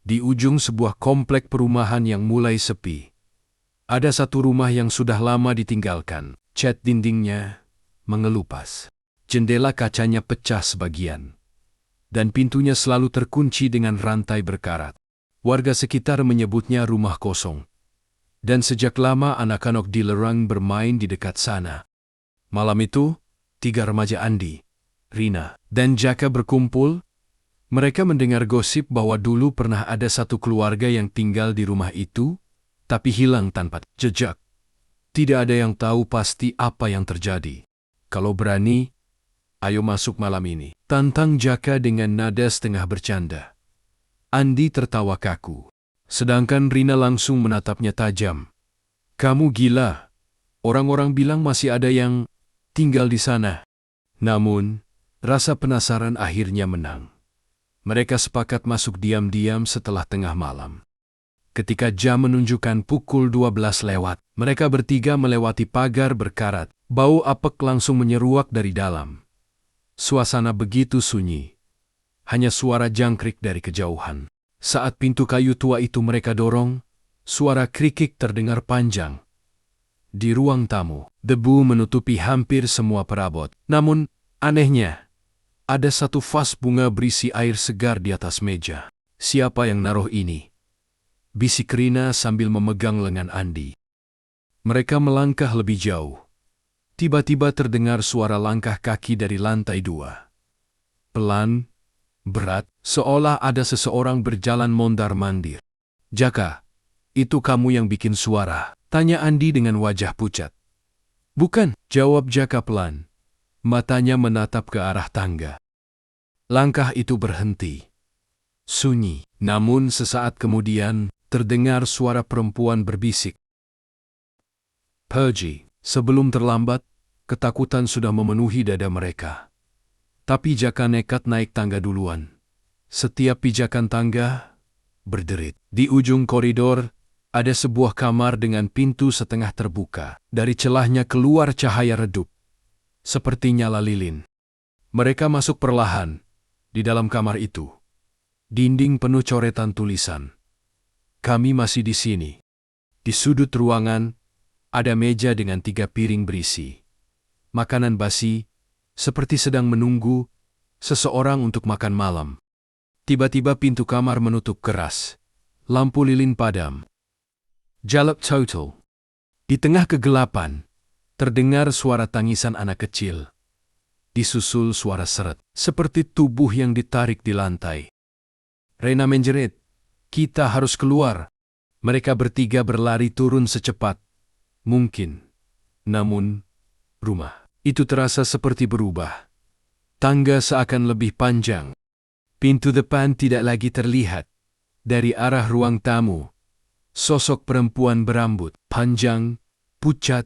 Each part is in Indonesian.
Di ujung sebuah komplek perumahan yang mulai sepi, ada satu rumah yang sudah lama ditinggalkan. Cat dindingnya mengelupas. Jendela kacanya pecah sebagian, dan pintunya selalu terkunci dengan rantai berkarat. Warga sekitar menyebutnya rumah kosong. Dan sejak lama anak-anak dilarang bermain di dekat sana. Malam itu, 3 remaja Andi, Rina, dan Jaka berkumpul. Mereka mendengar gosip bahwa dulu pernah ada satu keluarga yang tinggal di rumah itu, tapi hilang tanpa jejak. Tidak ada yang tahu pasti apa yang terjadi. Kalau berani, ayo masuk malam ini, tantang Jaka dengan nada setengah bercanda. Andi tertawa kaku, sedangkan Rina langsung menatapnya tajam. Kamu gila. Orang-orang bilang masih ada yang tinggal di sana. Namun, rasa penasaran akhirnya menang. Mereka sepakat masuk diam-diam setelah tengah malam. Ketika jam menunjukkan pukul 12 lewat, mereka bertiga melewati pagar berkarat. Bau apek langsung menyeruak dari dalam. Suasana begitu sunyi. Hanya suara jangkrik dari kejauhan. Saat pintu kayu tua itu mereka dorong, suara krikik terdengar panjang. Di ruang tamu, debu menutupi hampir semua perabot. Namun, anehnya, ada satu vas bunga berisi air segar di atas meja. Siapa yang naruh ini? Bisik Rina sambil memegang lengan Andi. Mereka melangkah lebih jauh. Tiba-tiba terdengar suara langkah kaki dari lantai 2. Pelan, berat, seolah ada seseorang berjalan mondar-mandir. Jaka, itu kamu yang bikin suara? Tanya Andi dengan wajah pucat. Bukan, jawab Jaka pelan. Matanya menatap ke arah tangga. Langkah itu berhenti. Sunyi, namun sesaat kemudian terdengar suara perempuan berbisik. Pergi, sebelum terlambat, ketakutan sudah memenuhi dada mereka. Tapi Jaka nekat naik tangga duluan. Setiap pijakan tangga berderit. Di ujung koridor, ada sebuah kamar dengan pintu setengah terbuka. Dari celahnya keluar cahaya redup, seperti nyala lilin. Mereka masuk perlahan. Di dalam kamar itu, dinding penuh coretan tulisan. Kami masih di sini. Di sudut ruangan, ada meja dengan 3 piring berisi makanan basi, seperti sedang menunggu seseorang untuk makan malam. Tiba-tiba pintu kamar menutup keras. Lampu lilin padam. Jalap total. Di tengah kegelapan, terdengar suara tangisan anak kecil. Disusul suara seret, seperti tubuh yang ditarik di lantai. Rena menjerit, kita harus keluar. Mereka bertiga berlari turun secepat mungkin. Namun, rumah itu terasa seperti berubah. Tangga seakan lebih panjang. Pintu depan tidak lagi terlihat. Dari arah ruang tamu, sosok perempuan berambut panjang, pucat,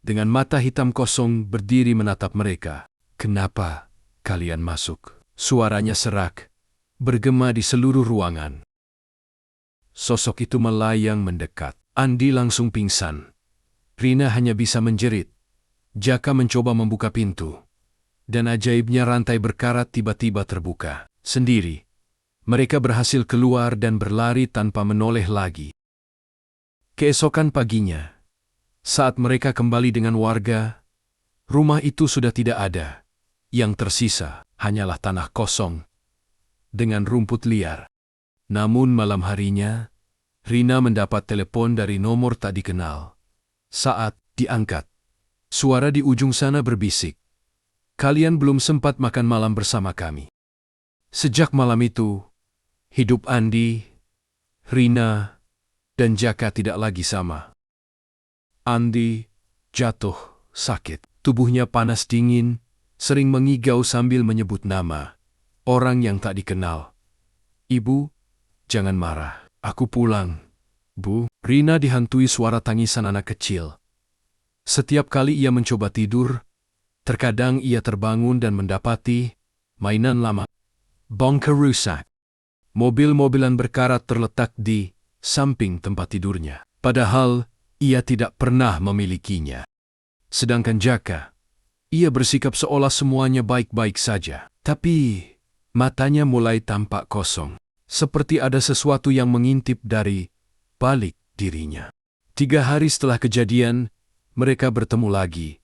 dengan mata hitam kosong berdiri menatap mereka. Kenapa kalian masuk? Suaranya serak, bergema di seluruh ruangan. Sosok itu melayang mendekat. Andi langsung pingsan. Rina hanya bisa menjerit. Jaka mencoba membuka pintu. Dan ajaibnya rantai berkarat tiba-tiba terbuka. Sendiri, mereka berhasil keluar dan berlari tanpa menoleh lagi. Keesokan paginya, saat mereka kembali dengan warga, rumah itu sudah tidak ada. Yang tersisa hanyalah tanah kosong dengan rumput liar. Namun malam harinya, Rina mendapat telepon dari nomor tak dikenal. Saat diangkat, suara di ujung sana berbisik. Kalian belum sempat makan malam bersama kami. Sejak malam itu, hidup Andi, Rina, dan Jaka tidak lagi sama. Andi jatuh sakit. Tubuhnya panas dingin, sering mengigau sambil menyebut nama orang yang tak dikenal. Ibu, jangan marah. Aku pulang. Bu, Rina dihantui suara tangisan anak kecil. Setiap kali ia mencoba tidur, terkadang ia terbangun dan mendapati mainan lama. Bongkar rusak. Mobil-mobilan berkarat terletak di samping tempat tidurnya. Padahal ia tidak pernah memilikinya. Sedangkan Jaka, ia bersikap seolah semuanya baik-baik saja. Tapi matanya mulai tampak kosong. seperti ada sesuatu yang mengintip dari balik dirinya. 3 hari setelah kejadian, mereka bertemu lagi.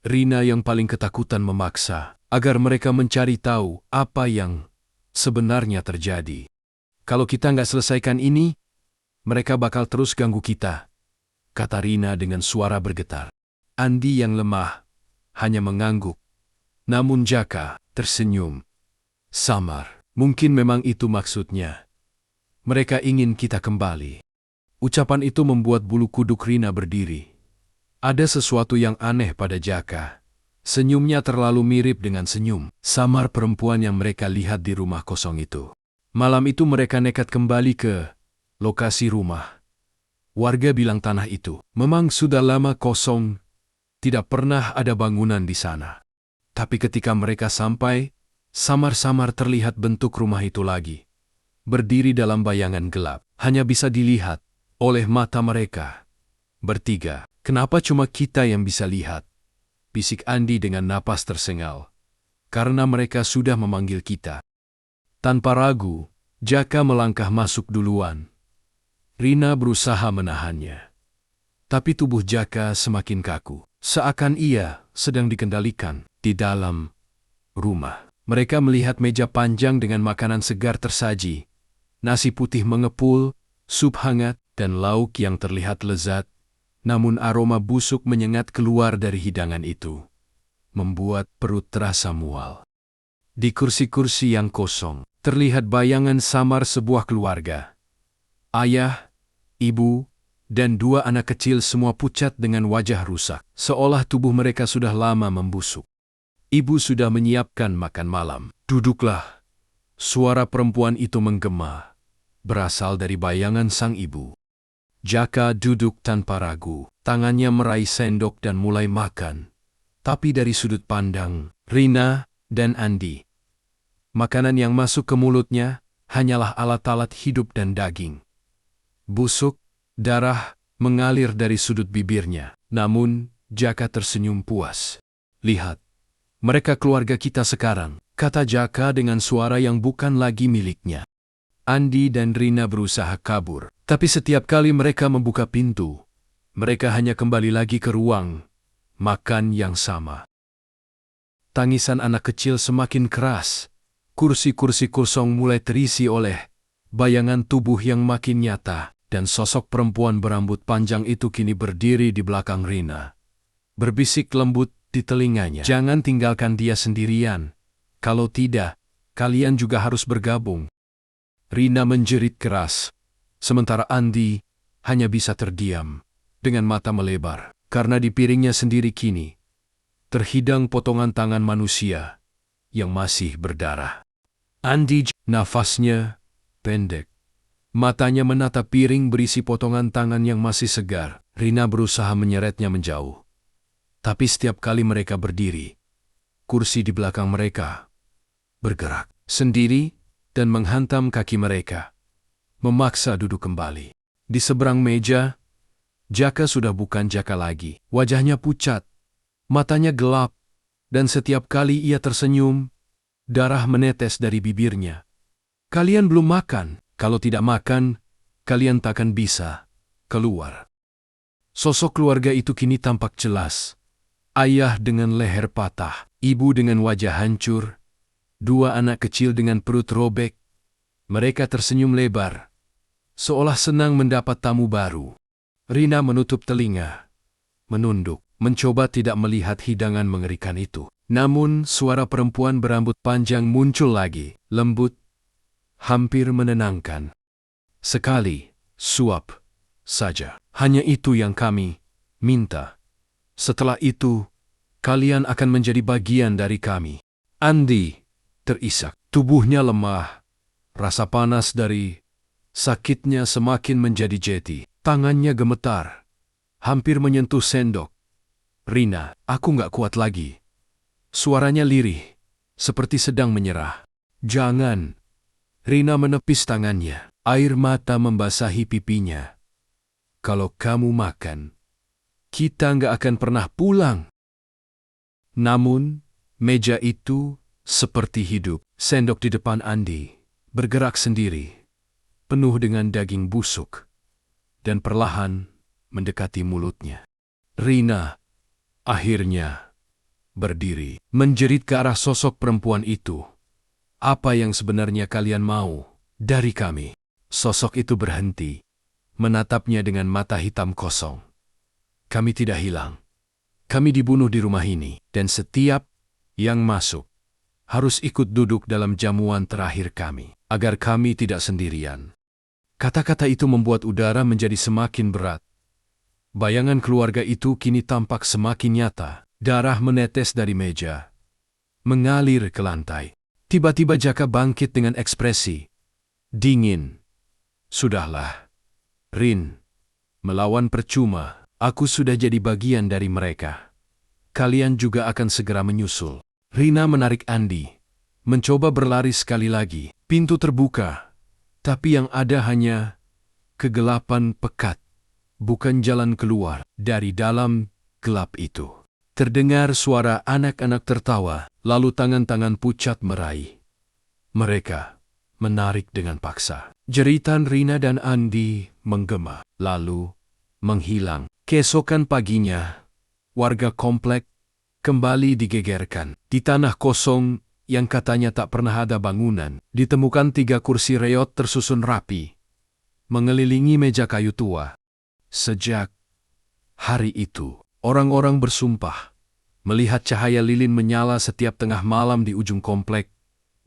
Rina yang paling ketakutan memaksa agar mereka mencari tahu apa yang sebenarnya terjadi. Kalau kita nggak selesaikan ini, mereka bakal terus ganggu kita, kata Rina dengan suara bergetar. Andi yang lemah hanya mengangguk, namun Jaka tersenyum samar. Mungkin memang itu maksudnya. Mereka ingin kita kembali. Ucapan itu membuat bulu kuduk Rina berdiri. Ada sesuatu yang aneh pada Jaka. Senyumnya terlalu mirip dengan senyum samar perempuan yang mereka lihat di rumah kosong itu. Malam itu mereka nekat kembali ke lokasi rumah. Warga bilang tanah itu memang sudah lama kosong, tidak pernah ada bangunan di sana. Tapi ketika mereka sampai, samar-samar terlihat bentuk rumah itu lagi. Berdiri dalam bayangan gelap, hanya bisa dilihat oleh mata mereka. Bertiga, kenapa cuma kita yang bisa lihat? Bisik Andi dengan napas tersengal. Karena mereka sudah memanggil kita. Tanpa ragu, Jaka melangkah masuk duluan. Rina berusaha menahannya. Tapi tubuh Jaka semakin kaku, seakan ia sedang dikendalikan di dalam rumah. Mereka melihat meja panjang dengan makanan segar tersaji, nasi putih mengepul, sup hangat, dan lauk yang terlihat lezat, namun aroma busuk menyengat keluar dari hidangan itu, membuat perut terasa mual. Di kursi-kursi yang kosong, terlihat bayangan samar sebuah keluarga. Ayah, ibu, dan 2 anak kecil semua pucat dengan wajah rusak, seolah tubuh mereka sudah lama membusuk. Ibu sudah menyiapkan makan malam. Duduklah. Suara perempuan itu menggema, berasal dari bayangan sang ibu. Jaka duduk tanpa ragu, tangannya meraih sendok dan mulai makan. Tapi dari sudut pandang Rina dan Andi, makanan yang masuk ke mulutnya hanyalah alat-alat hidup dan daging. Busuk, darah mengalir dari sudut bibirnya. Namun, Jaka tersenyum puas. Lihat. Mereka keluarga kita sekarang, kata Jaka dengan suara yang bukan lagi miliknya. Andi dan Rina berusaha kabur, tapi setiap kali mereka membuka pintu, mereka hanya kembali lagi ke ruang makan yang sama. Tangisan anak kecil semakin keras, kursi-kursi kosong mulai terisi oleh bayangan tubuh yang makin nyata, dan sosok perempuan berambut panjang itu kini berdiri di belakang Rina. Berbisik lembut di telinganya, jangan tinggalkan dia sendirian. Kalau tidak, kalian juga harus bergabung. Rina menjerit keras, sementara Andi hanya bisa terdiam, dengan mata melebar, karena di piringnya sendiri kini terhidang potongan tangan manusia yang masih berdarah. Andi, nafasnya pendek. Matanya menatap piring berisi potongan tangan yang masih segar. Rina berusaha menyeretnya menjauh. Tapi setiap kali mereka berdiri, kursi di belakang mereka bergerak sendiri dan menghantam kaki mereka, memaksa duduk kembali. Di seberang meja, Jaka sudah bukan Jaka lagi. Wajahnya pucat, matanya gelap, dan setiap kali ia tersenyum, darah menetes dari bibirnya. Kalian belum makan. Kalau tidak makan, kalian takkan bisa keluar. Sosok keluarga itu kini tampak jelas. Ayah dengan leher patah, ibu dengan wajah hancur, 2 anak kecil dengan perut robek. Mereka tersenyum lebar, seolah senang mendapat tamu baru. Rina menutup telinga, menunduk, mencoba tidak melihat hidangan mengerikan itu. Namun suara perempuan berambut panjang muncul lagi, lembut, hampir menenangkan. Sekali, suap saja. Hanya itu yang kami minta. Setelah itu, kalian akan menjadi bagian dari kami. Andi terisak. Tubuhnya lemah. Rasa panas dari sakitnya semakin menjadi jeti. Tangannya gemetar, hampir menyentuh sendok. Rina, aku nggak kuat lagi. Suaranya lirih, seperti sedang menyerah. Jangan. Rina menepis tangannya. Air mata membasahi pipinya. Kalau kamu makan, kita nggak akan pernah pulang. Namun, meja itu seperti hidup. Sendok di depan Andi bergerak sendiri, penuh dengan daging busuk, dan perlahan mendekati mulutnya. Rina akhirnya berdiri, menjerit ke arah sosok perempuan itu. "Apa yang sebenarnya kalian mau dari kami?" Sosok itu berhenti, menatapnya dengan mata hitam kosong. "Kami tidak hilang. Kami dibunuh di rumah ini, dan setiap yang masuk harus ikut duduk dalam jamuan terakhir kami, agar kami tidak sendirian." Kata-kata itu membuat udara menjadi semakin berat. Bayangan keluarga itu kini tampak semakin nyata. Darah menetes dari meja, mengalir ke lantai. Tiba-tiba Jaka bangkit dengan ekspresi dingin. "Sudahlah, Rin. Melawan percuma. Aku sudah jadi bagian dari mereka. Kalian juga akan segera menyusul." Rina menarik Andi, mencoba berlari sekali lagi. Pintu terbuka, tapi yang ada hanya kegelapan pekat, bukan jalan keluar. Dari dalam gelap itu terdengar suara anak-anak tertawa, lalu tangan-tangan pucat meraih mereka, menarik dengan paksa. Jeritan Rina dan Andi menggema, lalu menghilang. Keesokan paginya, warga komplek kembali digegerkan. Di tanah kosong yang katanya tak pernah ada bangunan, ditemukan 3 kursi reot tersusun rapi, mengelilingi meja kayu tua. Sejak hari itu, orang-orang bersumpah melihat cahaya lilin menyala setiap tengah malam di ujung komplek,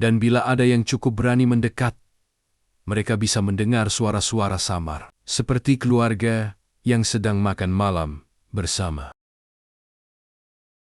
dan bila ada yang cukup berani mendekat, mereka bisa mendengar suara-suara samar, seperti keluarga yang sedang makan malam bersama.